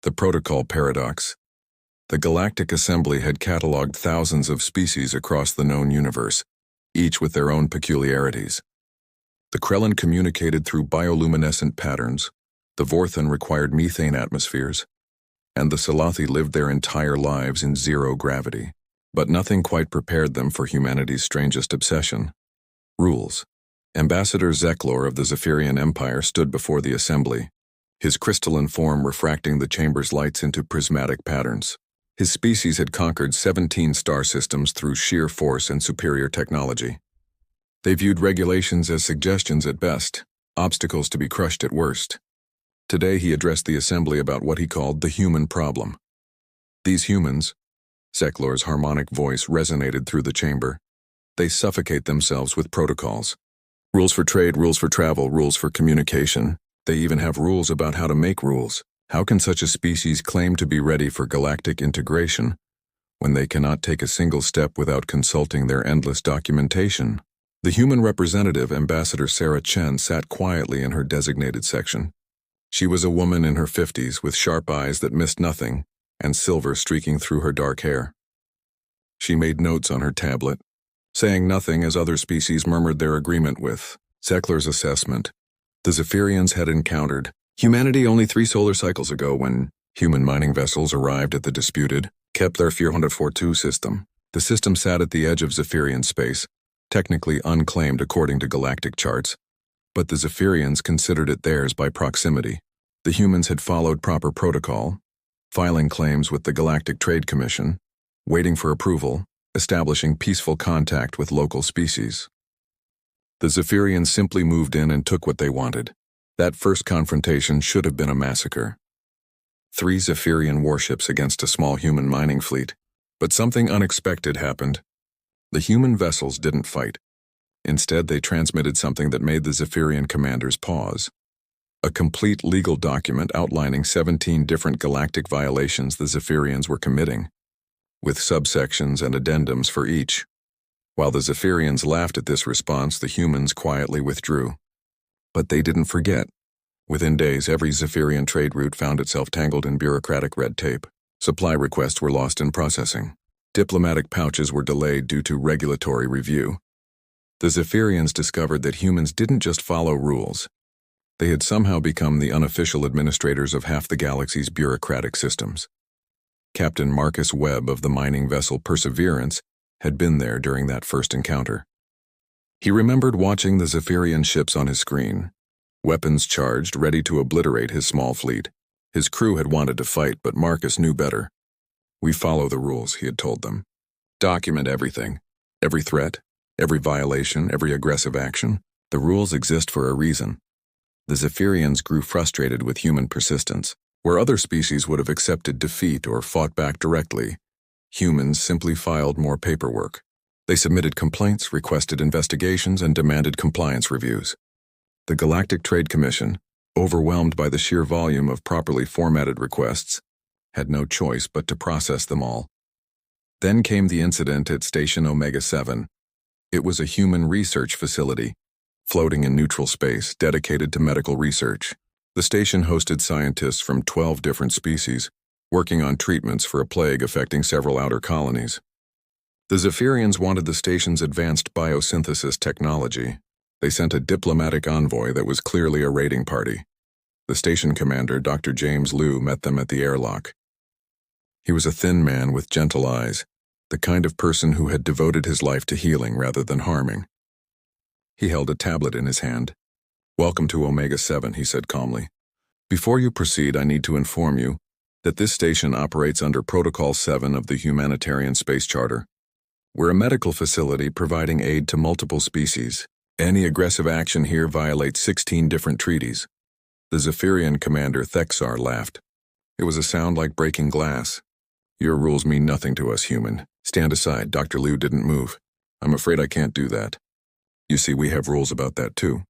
The protocol paradox. The Galactic Assembly had catalogued thousands of species across the known universe, each with their own peculiarities. The Krellin communicated through bioluminescent patterns, the Vorthan required methane atmospheres, and the Salathi lived their entire lives in zero gravity. But nothing quite prepared them for humanity's strangest obsession: rules. Ambassador Zeklor of the Zephyrian Empire stood before the assembly, his crystalline form refracting the chamber's lights into prismatic patterns. His species had conquered 17 star systems through sheer force and superior technology. They viewed regulations as suggestions at best, obstacles to be crushed at worst. Today he addressed the assembly about what he called the human problem. These humans, Zeklor's harmonic voice resonated through the chamber, they suffocate themselves with protocols. Rules for trade, rules for travel, rules for communication. They even have rules about how to make rules. How can such a species claim to be ready for galactic integration when they cannot take a single step without consulting their endless documentation? The human representative, Ambassador Sarah Chen, sat quietly in her designated section. She was a woman in her 50s with sharp eyes that missed nothing and silver streaking through her dark hair. She made notes on her tablet, saying nothing as other species murmured their agreement with Zeklor's assessment. The Zephyrians had encountered humanity only 3 solar cycles ago when human mining vessels arrived at the disputed Kepler 442 system. The system sat at the edge of Zephyrian space, technically unclaimed according to galactic charts, but the Zephyrians considered it theirs by proximity. The humans had followed proper protocol, filing claims with the Galactic Trade Commission, waiting for approval, establishing peaceful contact with local species. The Zephyrians simply moved in and took what they wanted. That first confrontation should have been a massacre. 3 Zephyrian warships against a small human mining fleet. But something unexpected happened. The human vessels didn't fight. Instead, they transmitted something that made the Zephyrian commanders pause. A complete legal document outlining 17 different galactic violations the Zephyrians were committing, with subsections and addendums for each. While the Zephyrians laughed at this response, the humans quietly withdrew. But they didn't forget. Within days, every Zephyrian trade route found itself tangled in bureaucratic red tape. Supply requests were lost in processing. Diplomatic pouches were delayed due to regulatory review. The Zephyrians discovered that humans didn't just follow rules. They had somehow become the unofficial administrators of half the galaxy's bureaucratic systems. Captain Marcus Webb of the mining vessel Perseverance had been there during that first encounter. He remembered watching the Zephyrian ships on his screen, weapons charged, ready to obliterate his small fleet. His crew had wanted to fight, but Marcus knew better. "We follow the rules," he had told them. "Document everything. Every threat, every violation, every aggressive action. The rules exist for a reason." The Zephyrians grew frustrated with human persistence. Where other species would have accepted defeat or fought back directly, humans simply filed more paperwork. They submitted complaints, requested investigations, and demanded compliance reviews. The Galactic Trade Commission, overwhelmed by the sheer volume of properly formatted requests, had no choice but to process them all. Then came the incident at Station Omega-7. It was a human research facility, floating in neutral space, dedicated to medical research. The station hosted scientists from 12 different species, working on treatments for a plague affecting several outer colonies. The Zephyrians wanted the station's advanced biosynthesis technology. They sent a diplomatic envoy that was clearly a raiding party. The station commander, Dr. James Liu, met them at the airlock. He was a thin man with gentle eyes, the kind of person who had devoted his life to healing rather than harming. He held a tablet in his hand. "Welcome to Omega-7, he said calmly. "Before you proceed, I need to inform you that this station operates under Protocol 7 of the Humanitarian Space Charter. We're a medical facility providing aid to multiple species. Any aggressive action here violates 16 different treaties." The Zephyrian commander, Thexar, laughed. It was a sound like breaking glass. "Your rules mean nothing to us, human. Stand aside." Dr. Liu didn't move. "I'm afraid I can't do that. You see, we have rules about that too."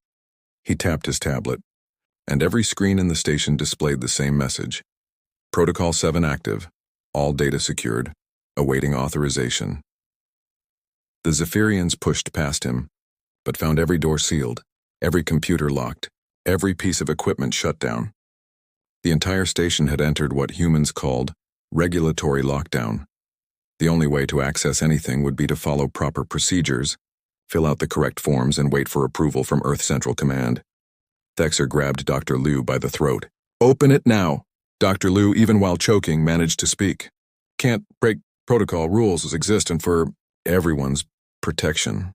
He tapped his tablet, and every screen in the station displayed the same message. "Protocol 7 active. All data secured. Awaiting authorization." The Zephyrians pushed past him, but found every door sealed, every computer locked, every piece of equipment shut down. The entire station had entered what humans called regulatory lockdown. The only way to access anything would be to follow proper procedures, fill out the correct forms, and wait for approval from Earth Central Command. Thexer grabbed Dr. Liu by the throat. "Open it now!" Dr. Liu, even while choking, managed to speak. "Can't break protocol. Rules exist and for everyone's protection."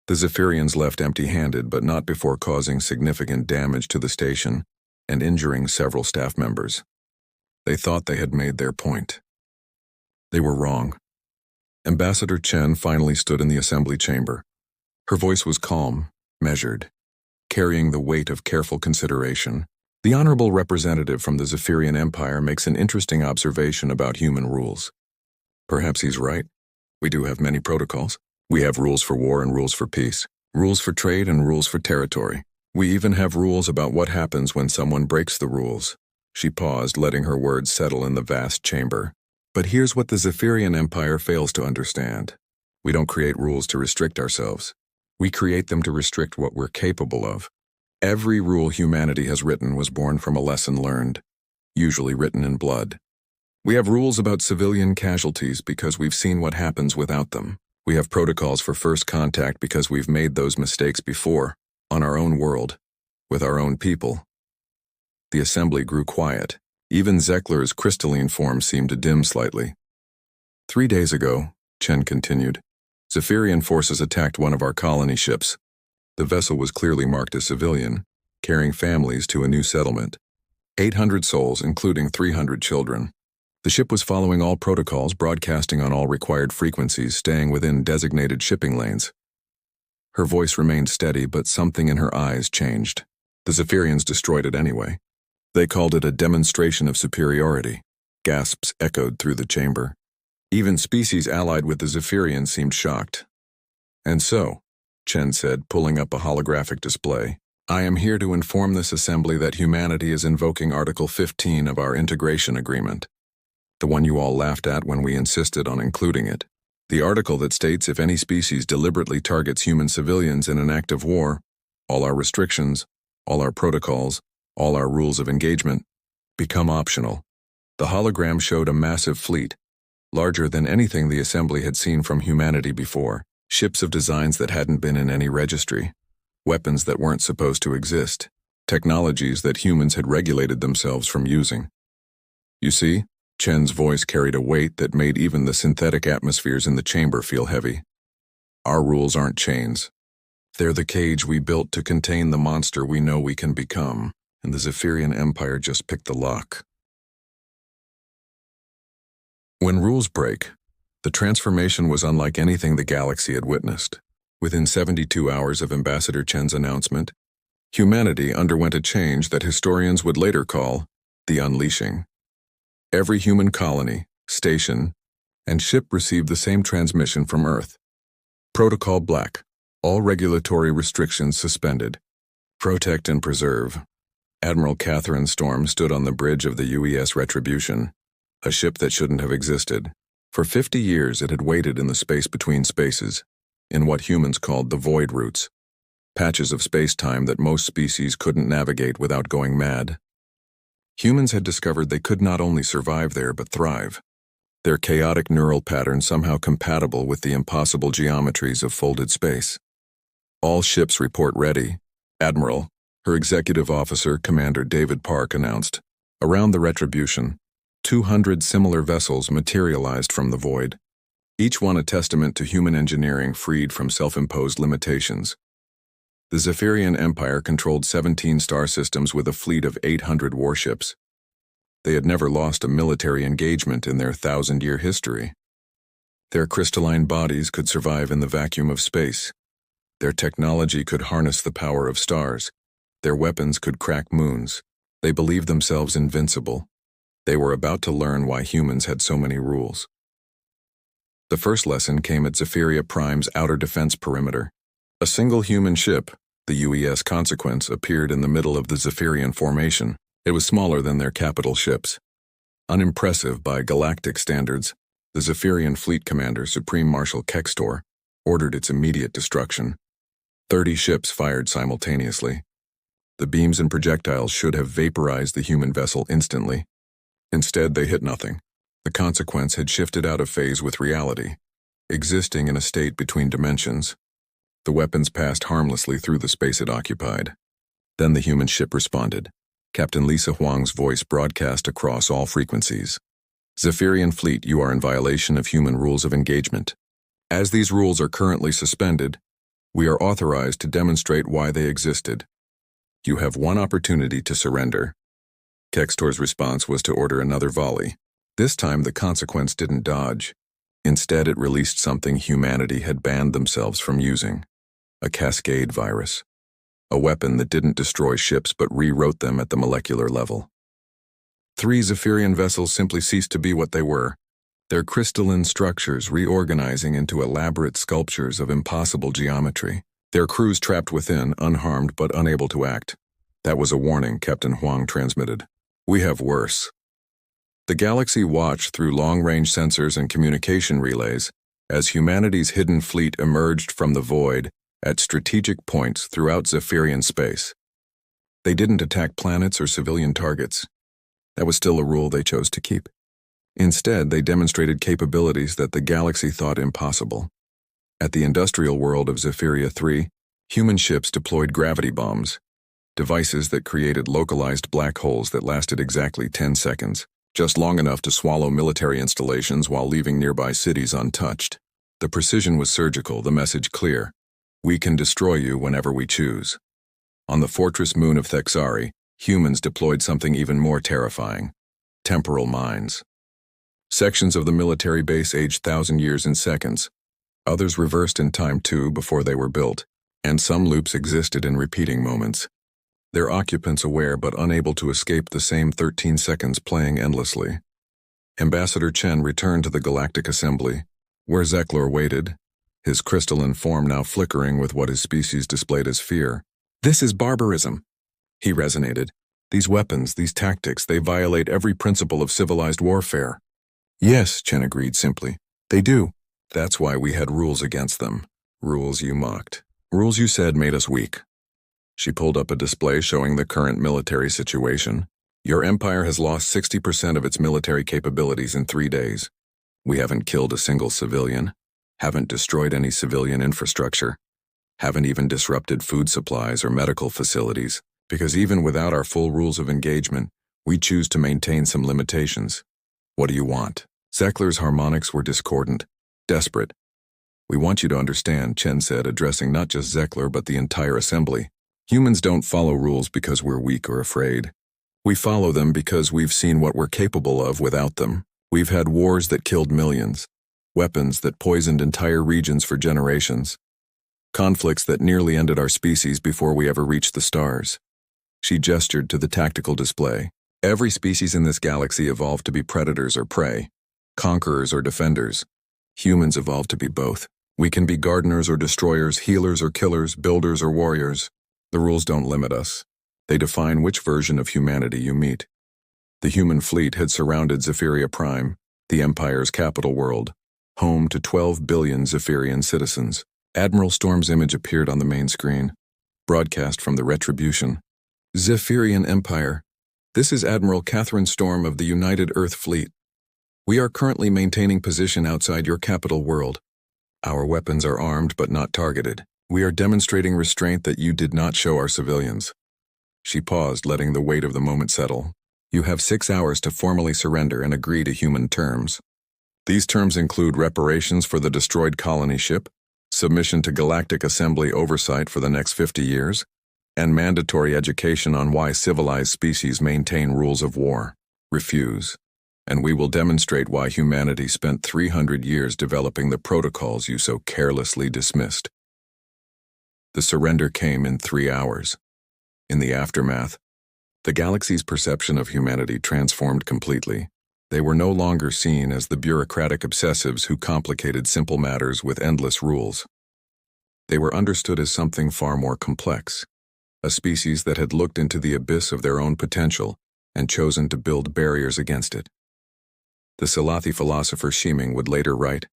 The Zephyrians left empty-handed, but not before causing significant damage to the station and injuring several staff members. They thought they had made their point. They were wrong. Ambassador Chen finally stood in the assembly chamber. Her voice was calm, measured, carrying the weight of careful consideration. The honorable representative from the Zephyrian Empire makes an interesting observation about human rules. Perhaps he's right. We do have many protocols. We have rules for war and rules for peace, rules for trade and rules for territory. We even have rules about what happens when someone breaks the rules. She paused, letting her words settle in the vast chamber. But here's what the Zephyrian Empire fails to understand. We don't create rules to restrict ourselves. We create them to restrict what we're capable of. Every rule humanity has written was born from a lesson learned, usually written in blood. We have rules about civilian casualties because we've seen what happens without them. We have protocols for first contact because we've made those mistakes before, on our own world, with our own people. The assembly grew quiet. Even Zekler's crystalline form seemed to dim slightly. 3 days ago, Chen continued, Zephyrian forces attacked one of our colony ships. The vessel was clearly marked as civilian, carrying families to a new settlement. 800 souls, including 300 children. The ship was following all protocols, broadcasting on all required frequencies, staying within designated shipping lanes. Her voice remained steady, but something in her eyes changed. The Zephyrians destroyed it anyway. They called it a demonstration of superiority. Gasps echoed through the chamber. Even species allied with the Zephyrians seemed shocked. "And so," Chen said, pulling up a holographic display, "I am here to inform this assembly that humanity is invoking Article 15 of our integration agreement. The one you all laughed at when we insisted on including it. The article that states if any species deliberately targets human civilians in an act of war, all our restrictions, all our protocols, all our rules of engagement become optional." The hologram showed a massive fleet, larger than anything the assembly had seen from humanity before. Ships of designs that hadn't been in any registry, weapons that weren't supposed to exist, technologies that humans had regulated themselves from using. "You see?" Chen's voice carried a weight that made even the synthetic atmospheres in the chamber feel heavy. "Our rules aren't chains. They're the cage we built to contain the monster we know we can become, and the Zephyrian Empire just picked the lock." When rules break, the transformation was unlike anything the galaxy had witnessed. Within 72 hours of Ambassador Chen's announcement, humanity underwent a change that historians would later call the unleashing. Every human colony, station, and ship received the same transmission from Earth. Protocol Black, all regulatory restrictions suspended. Protect and preserve. Admiral Catherine Storm stood on the bridge of the UES Retribution, a ship that shouldn't have existed. For 50 years it had waited in the space between spaces, in what humans called the void routes, patches of space-time that most species couldn't navigate without going mad. Humans had discovered they could not only survive there but thrive, their chaotic neural pattern somehow compatible with the impossible geometries of folded space. "All ships report ready," Admiral, her executive officer, Commander David Park, announced. Around the Retribution, 200 similar vessels materialized from the void, each one a testament to human engineering freed from self-imposed limitations. The Zephyrian Empire controlled 17 star systems with a fleet of 800 warships. They had never lost a military engagement in their 1,000-year history. Their crystalline bodies could survive in the vacuum of space. Their technology could harness the power of stars. Their weapons could crack moons. They believed themselves invincible. They were about to learn why humans had so many rules. The first lesson came at Zephyria Prime's outer defense perimeter. A single human ship, the UES Consequence, appeared in the middle of the Zephyrian formation. It was smaller than their capital ships. Unimpressive by galactic standards, the Zephyrian fleet commander, Supreme Marshal Kextor, ordered its immediate destruction. 30 ships fired simultaneously. The beams and projectiles should have vaporized the human vessel instantly. Instead, they hit nothing. The consequence had shifted out of phase with reality, existing in a state between dimensions. The weapons passed harmlessly through the space it occupied. Then the human ship responded. Captain Lisa Huang's voice broadcast across all frequencies. Zephyrian Fleet, you are in violation of human rules of engagement. As these rules are currently suspended, we are authorized to demonstrate why they existed. You have one opportunity to surrender. Kextor's response was to order another volley. This time the consequence didn't dodge. Instead, it released something humanity had banned themselves from using. A cascade virus. A weapon that didn't destroy ships but rewrote them at the molecular level. 3 Zephyrian vessels simply ceased to be what they were, their crystalline structures reorganizing into elaborate sculptures of impossible geometry. Their crews trapped within, unharmed but unable to act. That was a warning, Captain Huang transmitted. We have worse. The galaxy watched through long-range sensors and communication relays as humanity's hidden fleet emerged from the void at strategic points throughout Zephyrian space. They didn't attack planets or civilian targets. That was still a rule they chose to keep. Instead, they demonstrated capabilities that the galaxy thought impossible. At the industrial world of Zephyria 3, human ships deployed gravity bombs, devices that created localized black holes that lasted exactly 10 seconds, just long enough to swallow military installations while leaving nearby cities untouched. The precision was surgical, the message clear. We can destroy you whenever we choose. On the fortress moon of Thexari, humans deployed something even more terrifying: temporal mines. Sections of the military base aged 1,000 years in seconds. Others reversed in time too before they were built, and some loops existed in repeating moments. Their occupants aware but unable to escape the same 13 seconds playing endlessly. Ambassador Chen returned to the Galactic Assembly, where Zeklor waited, his crystalline form now flickering with what his species displayed as fear. This is barbarism, he resonated. These weapons, these tactics, they violate every principle of civilized warfare. Yes, Chen agreed simply. They do. That's why we had rules against them. Rules you mocked. Rules you said made us weak. She pulled up a display showing the current military situation. Your empire has lost 60% of its military capabilities in 3 days. We haven't killed a single civilian, haven't destroyed any civilian infrastructure, haven't even disrupted food supplies or medical facilities, because even without our full rules of engagement, we choose to maintain some limitations. What do you want? Zeklor's harmonics were discordant, desperate. We want you to understand, Chen said, addressing not just Zeklor but the entire assembly. Humans don't follow rules because we're weak or afraid. We follow them because we've seen what we're capable of without them. We've had wars that killed millions, weapons that poisoned entire regions for generations, conflicts that nearly ended our species before we ever reached the stars. She gestured to the tactical display. Every species in this galaxy evolved to be predators or prey, conquerors or defenders. Humans evolved to be both. We can be gardeners or destroyers, healers or killers, builders or warriors. The rules don't limit us. They define which version of humanity you meet. The human fleet had surrounded Zephyria Prime, the Empire's capital world, home to 12 billion Zephyrian citizens. Admiral Storm's image appeared on the main screen, broadcast from the Retribution. Zephyrian Empire. This is Admiral Catherine Storm of the United Earth Fleet. We are currently maintaining position outside your capital world. Our weapons are armed but not targeted. We are demonstrating restraint that you did not show our civilians. She paused, letting the weight of the moment settle. You have 6 hours to formally surrender and agree to human terms. These terms include reparations for the destroyed colony ship, submission to Galactic Assembly oversight for the next 50 years, and mandatory education on why civilized species maintain rules of war. Refuse, and we will demonstrate why humanity spent 300 years developing the protocols you so carelessly dismissed. The surrender came in 3 hours. In the aftermath, the galaxy's perception of humanity transformed completely. They were no longer seen as the bureaucratic obsessives who complicated simple matters with endless rules. They were understood as something far more complex, a species that had looked into the abyss of their own potential and chosen to build barriers against it. The Salathi philosopher Shiming would later write,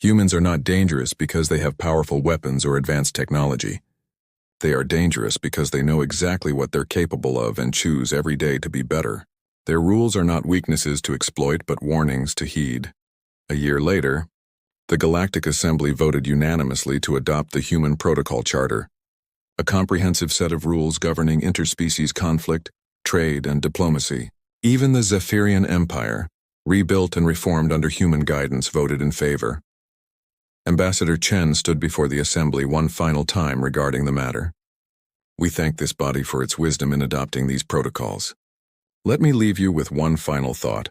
"Humans are not dangerous because they have powerful weapons or advanced technology. They are dangerous because they know exactly what they're capable of and choose every day to be better. Their rules are not weaknesses to exploit but warnings to heed. A year later, the Galactic Assembly voted unanimously to adopt the Human Protocol Charter, a comprehensive set of rules governing interspecies conflict, trade, and diplomacy. Even the Zephyrian Empire, rebuilt and reformed under human guidance, voted in favor. Ambassador Chen stood before the Assembly one final time regarding the matter. We thank this body for its wisdom in adopting these protocols. Let me leave you with one final thought.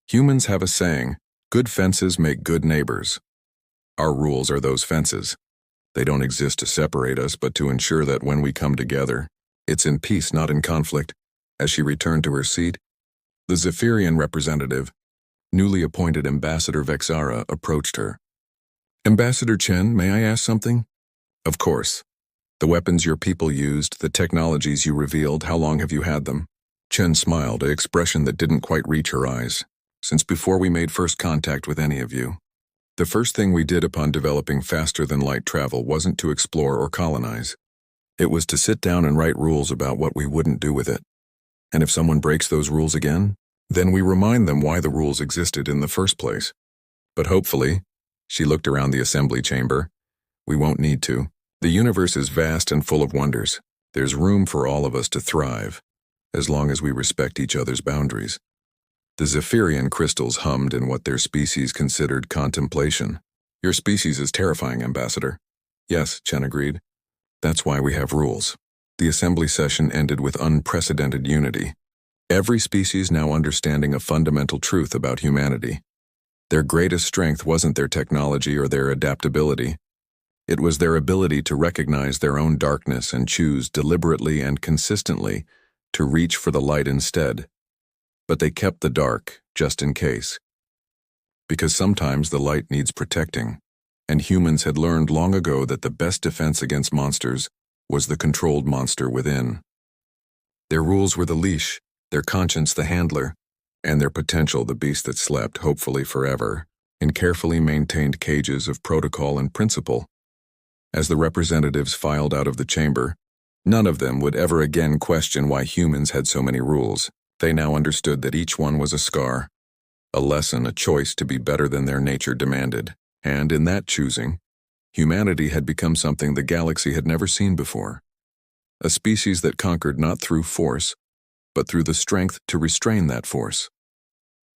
Humans have a saying, good fences make good neighbors. Our rules are those fences. They don't exist to separate us, but to ensure that when we come together, it's in peace, not in conflict. As she returned to her seat, the Zephyrian representative, newly appointed Ambassador Vexara, approached her. Ambassador Chen, may I ask something? Of course. The weapons your people used, the technologies you revealed, how long have you had them? Chen smiled, an expression that didn't quite reach her eyes. Since before we made first contact with any of you. The first thing we did upon developing faster-than-light travel wasn't to explore or colonize. It was to sit down and write rules about what we wouldn't do with it. And if someone breaks those rules again, then we remind them why the rules existed in the first place. But hopefully, she looked around the assembly chamber, we won't need to. The universe is vast and full of wonders. There's room for all of us to thrive, as long as we respect each other's boundaries. The Zephyrian crystals hummed in what their species considered contemplation. Your species is terrifying, Ambassador. Yes, Chen agreed. That's why we have rules. The assembly session ended with unprecedented unity. Every species now understanding a fundamental truth about humanity. Their greatest strength wasn't their technology or their adaptability. It was their ability to recognize their own darkness and choose deliberately and consistently to reach for the light instead. But they kept the dark, just in case. Because sometimes the light needs protecting, and humans had learned long ago that the best defense against monsters was the controlled monster within. Their rules were the leash, their conscience the handler, and their potential the beast that slept, hopefully forever, in carefully maintained cages of protocol and principle. As the representatives filed out of the chamber, none of them would ever again question why humans had so many rules. They now understood that each one was a scar, a lesson, a choice to be better than their nature demanded. And in that choosing, humanity had become something the galaxy had never seen before. A species that conquered not through force, but through the strength to restrain that force.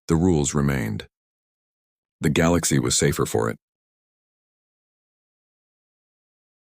The rules remained. The galaxy was safer for it.